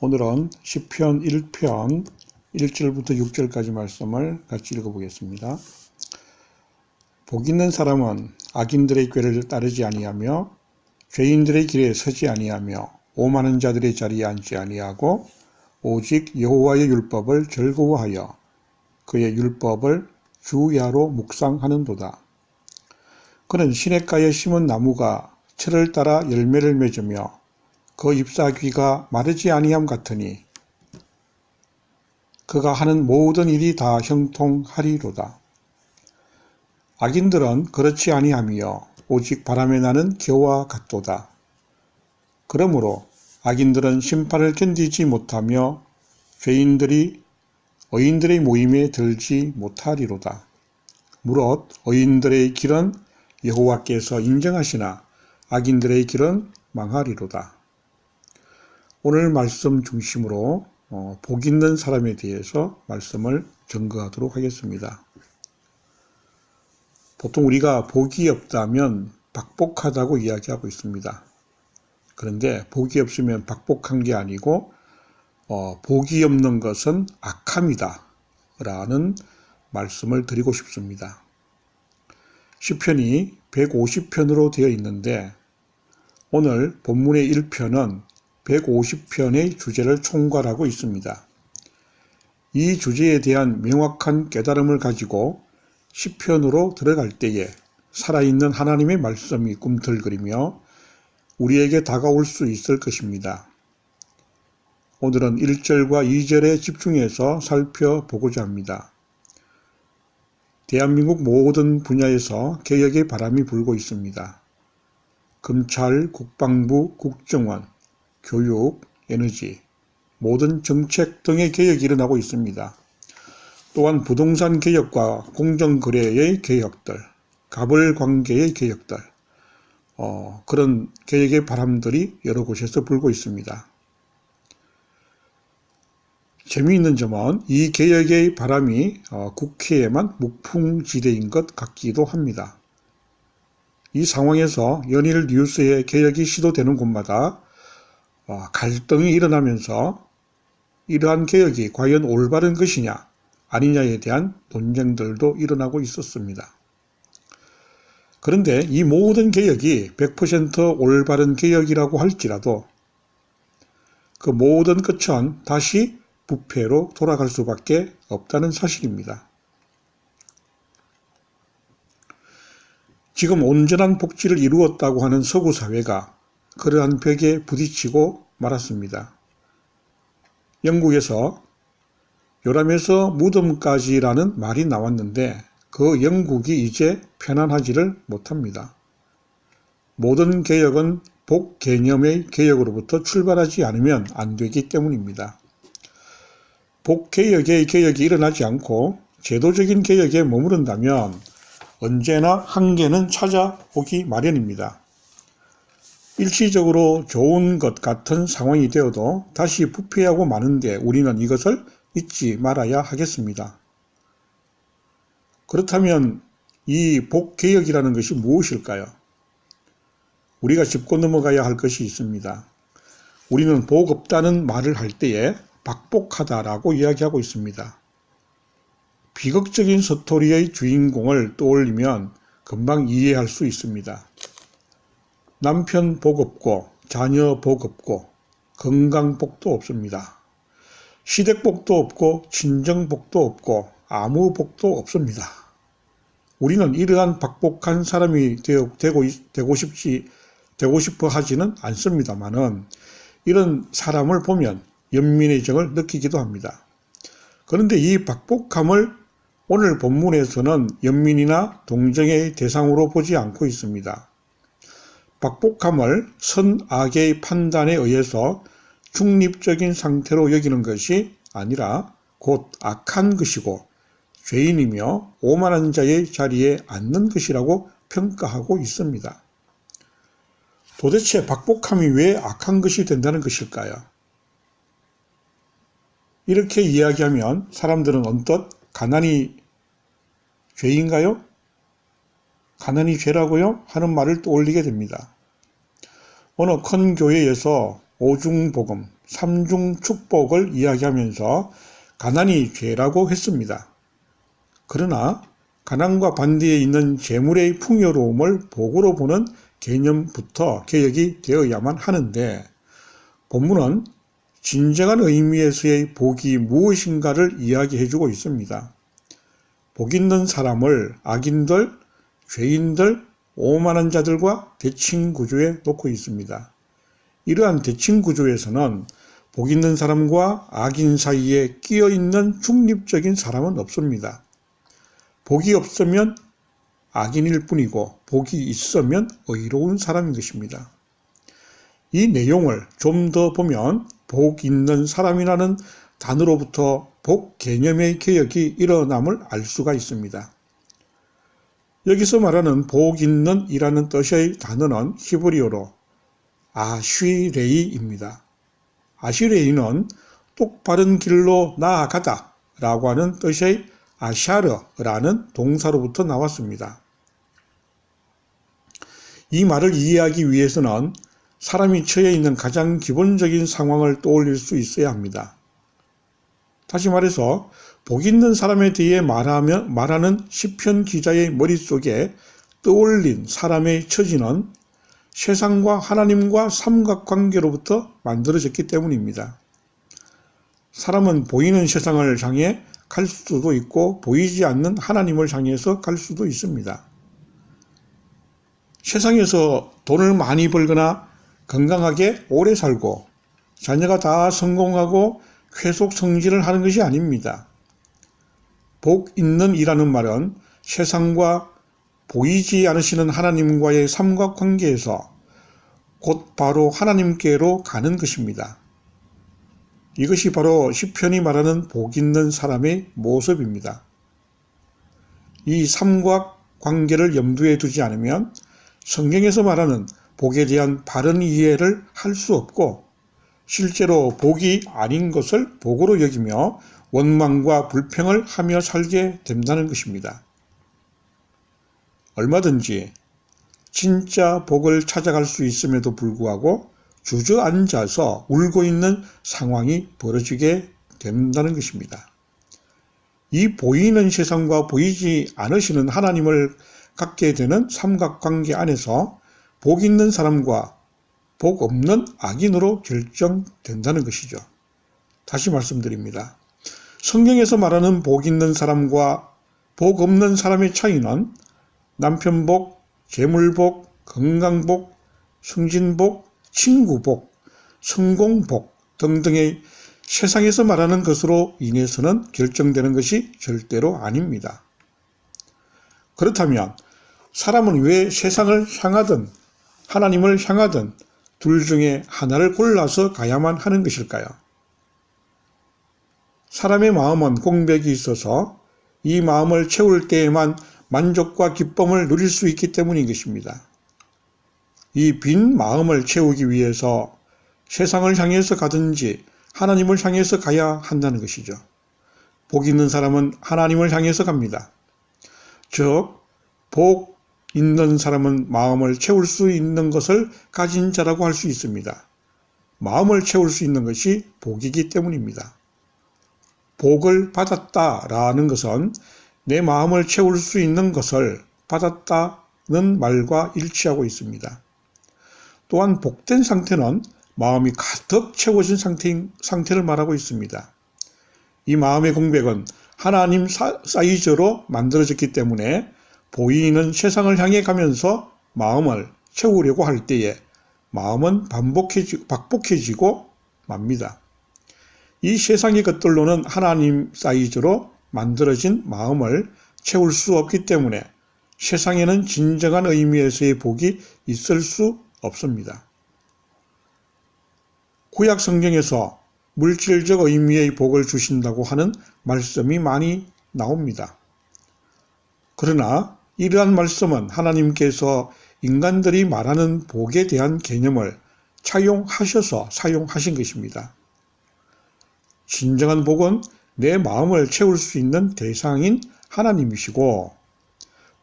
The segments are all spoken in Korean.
오늘은 시편 1편 1절부터 6절까지 말씀을 같이 읽어보겠습니다. 복 있는 사람은 악인들의 꾀를 따르지 아니하며 죄인들의 길에 서지 아니하며 오만한 자들의 자리에 앉지 아니하고 오직 여호와의 율법을 즐거워하여 그의 율법을 주야로 묵상하는도다. 그는 시냇가에 심은 나무가 철을 따라 열매를 맺으며 그 잎사귀가 마르지 아니함 같으니 그가 하는 모든 일이 다 형통하리로다. 악인들은 그렇지 아니하며 오직 바람에 나는 겨와 같도다. 그러므로 악인들은 심판을 견디지 못하며 죄인들이 의인들의 모임에 들지 못하리로다. 무릇 의인들의 길은 여호와께서 인정하시나 악인들의 길은 망하리로다. 오늘 말씀 중심으로 복 있는 사람에 대해서 말씀을 전거하도록 하겠습니다. 보통 우리가 복이 없다면 박복하다고 이야기하고 있습니다. 그런데 복이 없으면 박복한 게 아니고 복이 없는 것은 악함이다 라는 말씀을 드리고 싶습니다. 시편이 150편으로 되어 있는데 오늘 본문의 1편은 150편의 주제를 총괄하고 있습니다. 이 주제에 대한 명확한 깨달음을 가지고 시편으로 들어갈 때에 살아있는 하나님의 말씀이 꿈틀거리며 우리에게 다가올 수 있을 것입니다. 오늘은 1절과 2절에 집중해서 살펴보고자 합니다. 대한민국 모든 분야에서 개혁의 바람이 불고 있습니다. 검찰, 국방부, 국정원, 교육, 에너지, 모든 정책 등의 개혁이 일어나고 있습니다. 또한 부동산 개혁과 공정거래의 개혁들, 가벌관계의 개혁들, 그런 개혁의 바람들이 여러 곳에서 불고 있습니다. 재미있는 점은 이 개혁의 바람이 국회에만 무풍지대인 것 같기도 합니다. 이 상황에서 연일 뉴스에 개혁이 시도되는 곳마다 갈등이 일어나면서 이러한 개혁이 과연 올바른 것이냐 아니냐에 대한 논쟁들도 일어나고 있었습니다. 그런데 이 모든 개혁이 100% 올바른 개혁이라고 할지라도 그 모든 끝은 다시 부패로 돌아갈 수밖에 없다는 사실입니다. 지금 온전한 복지를 이루었다고 하는 서구 사회가 그러한 벽에 부딪히고 말았습니다. 영국에서 요람에서 무덤까지라는 말이 나왔는데 그 영국이 이제 편안하지를 못합니다. 모든 개혁은 복 개념의 개혁으로부터 출발하지 않으면 안 되기 때문입니다. 복 개혁의 개혁이 일어나지 않고 제도적인 개혁에 머무른다면 언제나 한계는 찾아오기 마련입니다. 일시적으로 좋은 것 같은 상황이 되어도 다시 부패하고 마는데 우리는 이것을 잊지 말아야 하겠습니다. 그렇다면 이 복개혁이라는 것이 무엇일까요? 우리가 짚고 넘어가야 할 것이 있습니다. 우리는 복 없다는 말을 할 때에 박복하다라고 이야기하고 있습니다. 비극적인 스토리의 주인공을 떠올리면 금방 이해할 수 있습니다. 남편 복 없고 자녀 복 없고 건강 복도 없습니다. 시댁 복도 없고 친정 복도 없고 아무 복도 없습니다. 우리는 이러한 박복한 사람이 되고 싶어 하지는 않습니다만은 이런 사람을 보면 연민의 정을 느끼기도 합니다. 그런데 이 박복함을 오늘 본문에서는 연민이나 동정의 대상으로 보지 않고 있습니다. 박복함을 선악의 판단에 의해서 중립적인 상태로 여기는 것이 아니라 곧 악한 것이고 죄인이며 오만한 자의 자리에 앉는 것이라고 평가하고 있습니다. 도대체 박복함이 왜 악한 것이 된다는 것일까요? 이렇게 이야기하면 사람들은 언뜻 가난이 죄인가요? 가난이 죄라고요? 하는 말을 떠올리게 됩니다. 어느 큰 교회에서 오중복음, 삼중축복을 이야기하면서 가난이 죄라고 했습니다. 그러나 가난과 반대에 있는 재물의 풍요로움을 복으로 보는 개념부터 개혁이 되어야만 하는데, 본문은 진정한 의미에서의 복이 무엇인가를 이야기해주고 있습니다. 복 있는 사람을 악인들, 죄인들, 오만한 자들과 대칭 구조에 놓고 있습니다. 이러한 대칭 구조에서는 복 있는 사람과 악인 사이에 끼어 있는 중립적인 사람은 없습니다. 복이 없으면 악인일 뿐이고 복이 있으면 의로운 사람인 것입니다. 이 내용을 좀 더 보면 복 있는 사람이라는 단어로부터 복 개념의 개혁이 일어남을 알 수가 있습니다. 여기서 말하는 복 있는 이라는 뜻의 단어는 히브리어로 아쉬레이입니다. 아쉬레이는 똑바른 길로 나아가다 라고 하는 뜻의 아샤르라는 동사로부터 나왔습니다. 이 말을 이해하기 위해서는 사람이 처해 있는 가장 기본적인 상황을 떠올릴 수 있어야 합니다. 다시 말해서 복 있는 사람에 대해 말하는 시편 기자의 머릿속에 떠올린 사람의 처지는 세상과 하나님과 삼각관계로부터 만들어졌기 때문입니다. 사람은 보이는 세상을 향해 갈 수도 있고 보이지 않는 하나님을 향해서 갈 수도 있습니다. 세상에서 돈을 많이 벌거나 건강하게 오래 살고 자녀가 다 성공하고 계속 성질을 하는 것이 아닙니다. 복 있는 이라는 말은 세상과 보이지 않으시는 하나님과의 삼각관계에서 곧 바로 하나님께로 가는 것입니다. 이것이 바로 시편이 말하는 복 있는 사람의 모습입니다. 이 삼각관계를 염두에 두지 않으면 성경에서 말하는 복에 대한 바른 이해를 할 수 없고 실제로 복이 아닌 것을 복으로 여기며 원망과 불평을 하며 살게 된다는 것입니다. 얼마든지 진짜 복을 찾아갈 수 있음에도 불구하고 주저앉아서 울고 있는 상황이 벌어지게 된다는 것입니다. 이 보이는 세상과 보이지 않으시는 하나님을 갖게 되는 삼각관계 안에서 복 있는 사람과 복 없는 악인으로 결정된다는 것이죠. 다시 말씀드립니다. 성경에서 말하는 복 있는 사람과 복 없는 사람의 차이는 남편복, 재물복, 건강복, 승진복, 친구복, 성공복 등등의 세상에서 말하는 것으로 인해서는 결정되는 것이 절대로 아닙니다. 그렇다면 사람은 왜 세상을 향하든 하나님을 향하든 둘 중에 하나를 골라서 가야만 하는 것일까요? 사람의 마음은 공백이 있어서 이 마음을 채울 때에만 만족과 기쁨을 누릴 수 있기 때문인 것입니다. 이 빈 마음을 채우기 위해서 세상을 향해서 가든지 하나님을 향해서 가야 한다는 것이죠. 복 있는 사람은 하나님을 향해서 갑니다. 즉, 복 있는 사람은 마음을 채울 수 있는 것을 가진 자라고 할 수 있습니다. 마음을 채울 수 있는 것이 복이기 때문입니다. 복을 받았다라는 것은 내 마음을 채울 수 있는 것을 받았다는 말과 일치하고 있습니다. 또한 복된 상태는 마음이 가득 채워진 상태를 말하고 있습니다. 이 마음의 공백은 하나님 사이즈로 만들어졌기 때문에 보이는 세상을 향해 가면서 마음을 채우려고 할 때에 마음은 박복해지고 맙니다. 이 세상의 것들로는 하나님 사이즈로 만들어진 마음을 채울 수 없기 때문에 세상에는 진정한 의미에서의 복이 있을 수 없습니다. 구약 성경에서 물질적 의미의 복을 주신다고 하는 말씀이 많이 나옵니다. 그러나 이러한 말씀은 하나님께서 인간들이 말하는 복에 대한 개념을 차용하셔서 사용하신 것입니다. 진정한 복은 내 마음을 채울 수 있는 대상인 하나님이시고,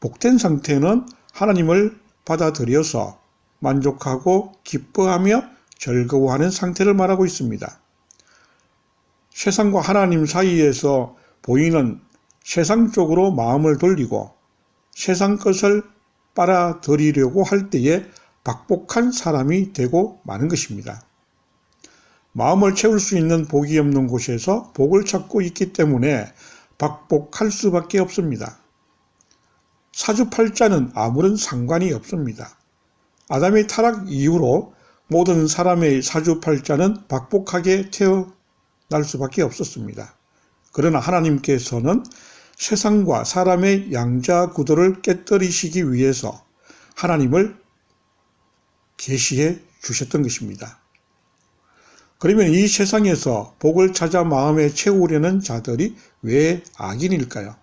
복된 상태는 하나님을 받아들여서 만족하고 기뻐하며 즐거워하는 상태를 말하고 있습니다. 세상과 하나님 사이에서 보이는 세상 쪽으로 마음을 돌리고 세상 것을 빨아들이려고 할 때에 박복한 사람이 되고 마는 것입니다. 마음을 채울 수 있는 복이 없는 곳에서 복을 찾고 있기 때문에 박복할 수밖에 없습니다. 사주팔자는 아무런 상관이 없습니다. 아담의 타락 이후로 모든 사람의 사주팔자는 박복하게 태어날 수밖에 없었습니다. 그러나 하나님께서는 세상과 사람의 양자 구도를 깨뜨리시기 위해서 하나님을 계시해 주셨던 것입니다. 그러면 이 세상에서 복을 찾아 마음에 채우려는 자들이 왜 악인일까요?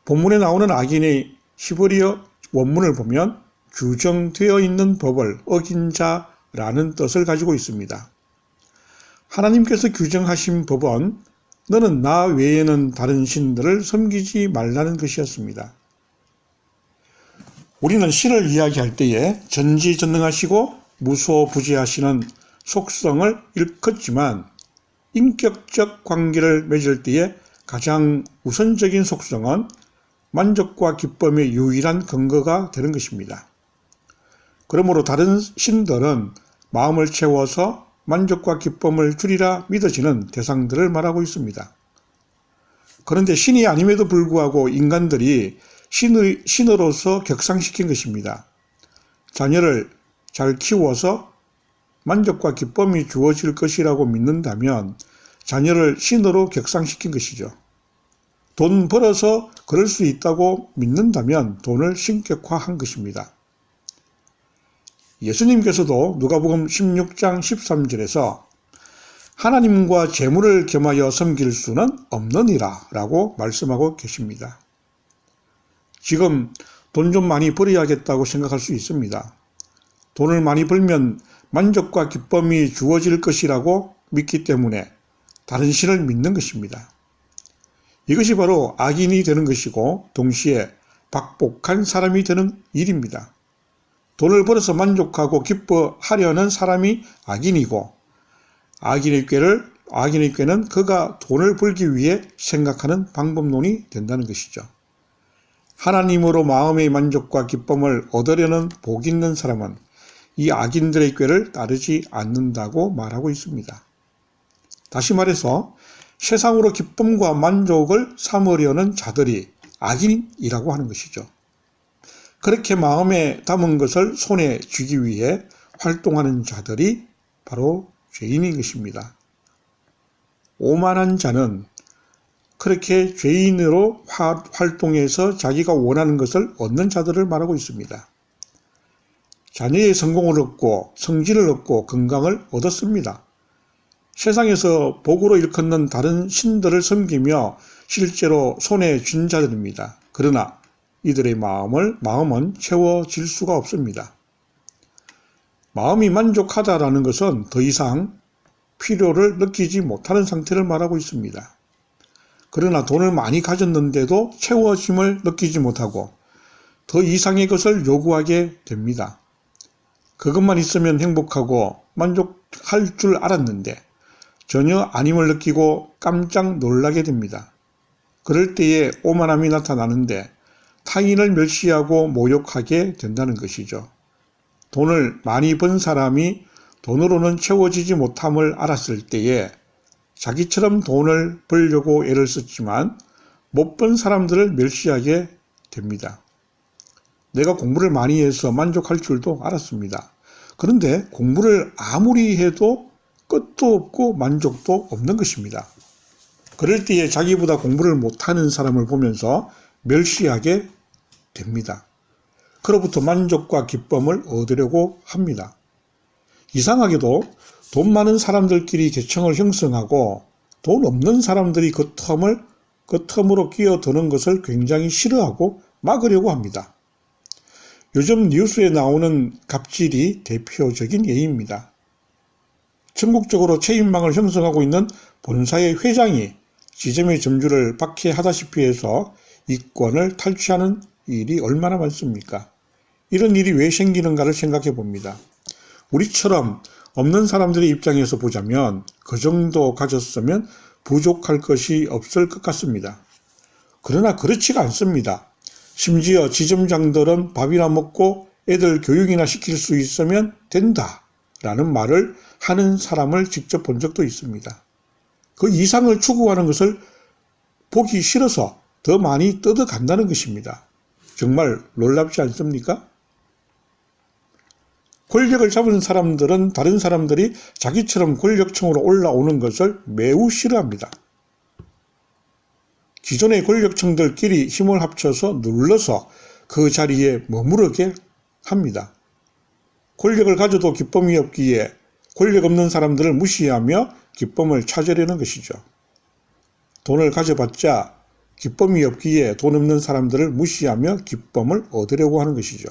본문에 나오는 악인의 히브리어 원문을 보면 규정되어 있는 법을 어긴 자라는 뜻을 가지고 있습니다. 하나님께서 규정하신 법은 너는 나 외에는 다른 신들을 섬기지 말라는 것이었습니다. 우리는 신을 이야기할 때에 전지전능하시고 무소부지하시는 속성을 일컫지만 인격적 관계를 맺을 때에 가장 우선적인 속성은 만족과 기쁨의 유일한 근거가 되는 것입니다. 그러므로 다른 신들은 마음을 채워서 만족과 기쁨을 주리라 믿어지는 대상들을 말하고 있습니다. 그런데 신이 아님에도 불구하고 인간들이 신으로서 격상시킨 것입니다. 자녀를 잘 키워서 만족과 기쁨이 주어질 것이라고 믿는다면 자녀를 신으로 격상시킨 것이죠. 돈 벌어서 그럴 수 있다고 믿는다면 돈을 신격화한 것입니다. 예수님께서도 누가복음 16장 13절에서 하나님과 재물을 겸하여 섬길 수는 없느니라 라고 말씀하고 계십니다. 지금 돈 좀 많이 벌어야겠다고 생각할 수 있습니다. 돈을 많이 벌면 만족과 기쁨이 주어질 것이라고 믿기 때문에 다른 신을 믿는 것입니다. 이것이 바로 악인이 되는 것이고 동시에 박복한 사람이 되는 일입니다. 돈을 벌어서 만족하고 기뻐하려는 사람이 악인이고 악인의 꾀는 그가 돈을 벌기 위해 생각하는 방법론이 된다는 것이죠. 하나님으로 마음의 만족과 기쁨을 얻으려는 복 있는 사람은 이 악인들의 꾀를 따르지 않는다고 말하고 있습니다. 다시 말해서 세상으로 기쁨과 만족을 삼으려는 자들이 악인이라고 하는 것이죠. 그렇게 마음에 담은 것을 손에 쥐기 위해 활동하는 자들이 바로 죄인인 것입니다. 오만한 자는 그렇게 죄인으로 활동해서 자기가 원하는 것을 얻는 자들을 말하고 있습니다. 자녀의 성공을 얻고 성질을 얻고 건강을 얻었습니다. 세상에서 복으로 일컫는 다른 신들을 섬기며 실제로 손에 쥔 자들입니다. 그러나 이들의 마음은 채워질 수가 없습니다. 마음이 만족하다라는 것은 더 이상 필요를 느끼지 못하는 상태를 말하고 있습니다. 그러나 돈을 많이 가졌는데도 채워짐을 느끼지 못하고 더 이상의 것을 요구하게 됩니다. 그것만 있으면 행복하고 만족할 줄 알았는데 전혀 아님을 느끼고 깜짝 놀라게 됩니다. 그럴 때에 오만함이 나타나는데 타인을 멸시하고 모욕하게 된다는 것이죠. 돈을 많이 번 사람이 돈으로는 채워지지 못함을 알았을 때에 자기처럼 돈을 벌려고 애를 썼지만 못 번 사람들을 멸시하게 됩니다. 내가 공부를 많이 해서 만족할 줄도 알았습니다. 그런데 공부를 아무리 해도 끝도 없고 만족도 없는 것입니다. 그럴 때에 자기보다 공부를 못하는 사람을 보면서 멸시하게 됩니다. 그로부터 만족과 기쁨을 얻으려고 합니다. 이상하게도 돈 많은 사람들끼리 계층을 형성하고 돈 없는 사람들이 그 틈으로 끼어드는 것을 굉장히 싫어하고 막으려고 합니다. 요즘 뉴스에 나오는 갑질이 대표적인 예입니다. 전국적으로 체인망을 형성하고 있는 본사의 회장이 지점의 점주를 박해하다시피 해서 이권을 탈취하는 일이 얼마나 많습니까? 이런 일이 왜 생기는가를 생각해 봅니다. 우리처럼 없는 사람들의 입장에서 보자면 그 정도 가졌으면 부족할 것이 없을 것 같습니다. 그러나 그렇지가 않습니다. 심지어 지점장들은 밥이나 먹고 애들 교육이나 시킬 수 있으면 된다 라는 말을 하는 사람을 직접 본 적도 있습니다. 그 이상을 추구하는 것을 보기 싫어서 더 많이 뜯어간다는 것입니다. 정말 놀랍지 않습니까? 권력을 잡은 사람들은 다른 사람들이 자기처럼 권력층으로 올라오는 것을 매우 싫어합니다. 기존의 권력층들끼리 힘을 합쳐서 눌러서 그 자리에 머무르게 합니다. 권력을 가져도 기쁨이 없기에 권력 없는 사람들을 무시하며 기쁨을 찾으려는 것이죠. 돈을 가져봤자 기쁨이 없기에 돈 없는 사람들을 무시하며 기쁨을 얻으려고 하는 것이죠.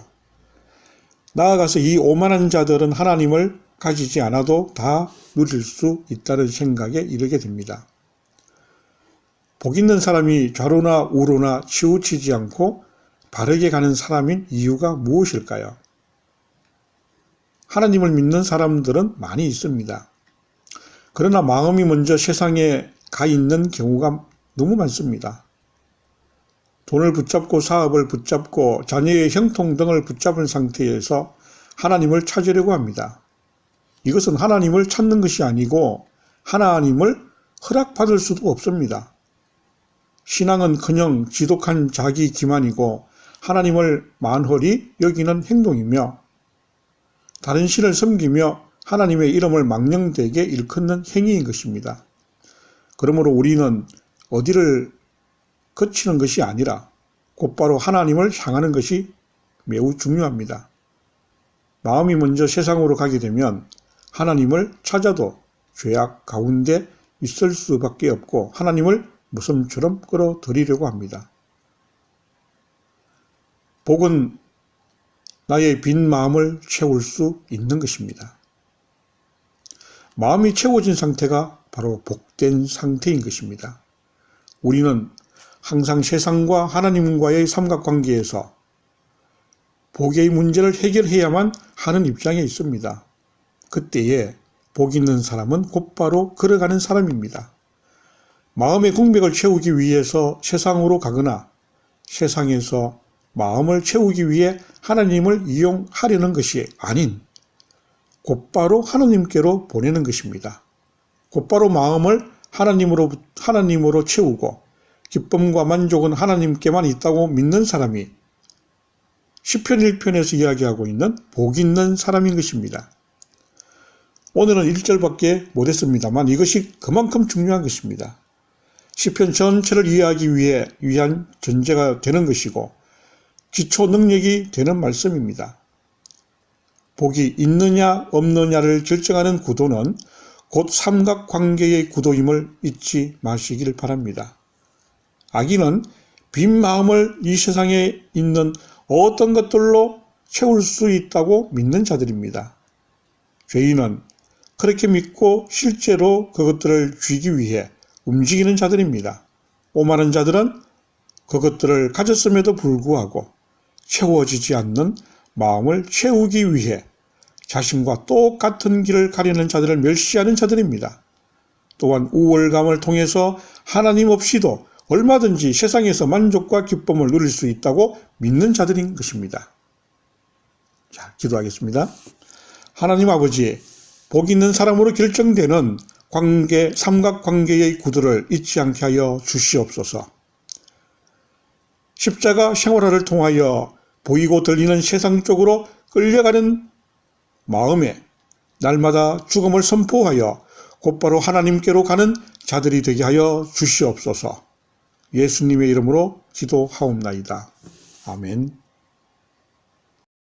나아가서 이 오만한 자들은 하나님을 가지지 않아도 다 누릴 수 있다는 생각에 이르게 됩니다. 복 있는 사람이 좌로나 우로나 치우치지 않고 바르게 가는 사람인 이유가 무엇일까요? 하나님을 믿는 사람들은 많이 있습니다. 그러나 마음이 먼저 세상에 가 있는 경우가 너무 많습니다. 돈을 붙잡고 사업을 붙잡고 자녀의 형통 등을 붙잡은 상태에서 하나님을 찾으려고 합니다. 이것은 하나님을 찾는 것이 아니고 하나님을 허락받을 수도 없습니다. 신앙은커녕 지독한 자기 기만이고 하나님을 만홀히 여기는 행동이며 다른 신을 섬기며 하나님의 이름을 망령되게 일컫는 행위인 것입니다. 그러므로 우리는 어디를 거치는 것이 아니라 곧바로 하나님을 향하는 것이 매우 중요합니다. 마음이 먼저 세상으로 가게 되면 하나님을 찾아도 죄악 가운데 있을 수밖에 없고 하나님을 무섬처럼 끌어들이려고 합니다. 복은 나의 빈 마음을 채울 수 있는 것입니다. 마음이 채워진 상태가 바로 복된 상태인 것입니다. 우리는 항상 세상과 하나님과의 삼각관계에서 복의 문제를 해결해야만 하는 입장에 있습니다. 그때에 복 있는 사람은 곧바로 걸어가는 사람입니다. 마음의 공백을 채우기 위해서 세상으로 가거나 세상에서 마음을 채우기 위해 하나님을 이용하려는 것이 아닌 곧바로 하나님께로 보내는 것입니다. 곧바로 마음을 하나님으로 채우고 기쁨과 만족은 하나님께만 있다고 믿는 사람이 시편 1편에서 이야기하고 있는 복 있는 사람인 것입니다. 오늘은 1절밖에 못했습니다만 이것이 그만큼 중요한 것입니다. 시편 전체를 이해하기 위한 전제가 되는 것이고 기초 능력이 되는 말씀입니다. 복이 있느냐 없느냐를 결정하는 구도는 곧 삼각관계의 구도임을 잊지 마시길 바랍니다. 악인은 빈 마음을 이 세상에 있는 어떤 것들로 채울 수 있다고 믿는 자들입니다. 죄인은 그렇게 믿고 실제로 그것들을 쥐기 위해 움직이는 자들입니다. 오만한 자들은 그것들을 가졌음에도 불구하고 채워지지 않는 마음을 채우기 위해 자신과 똑같은 길을 가려는 자들을 멸시하는 자들입니다. 또한 우월감을 통해서 하나님 없이도 얼마든지 세상에서 만족과 기쁨을 누릴 수 있다고 믿는 자들인 것입니다. 자, 기도하겠습니다. 하나님 아버지, 복 있는 사람으로 결정되는 삼각관계의 구도를 잊지 않게 하여 주시옵소서. 십자가 생활화를 통하여 보이고 들리는 세상 쪽으로 끌려가는 마음에 날마다 죽음을 선포하여 곧바로 하나님께로 가는 자들이 되게 하여 주시옵소서. 예수님의 이름으로 기도하옵나이다. 아멘.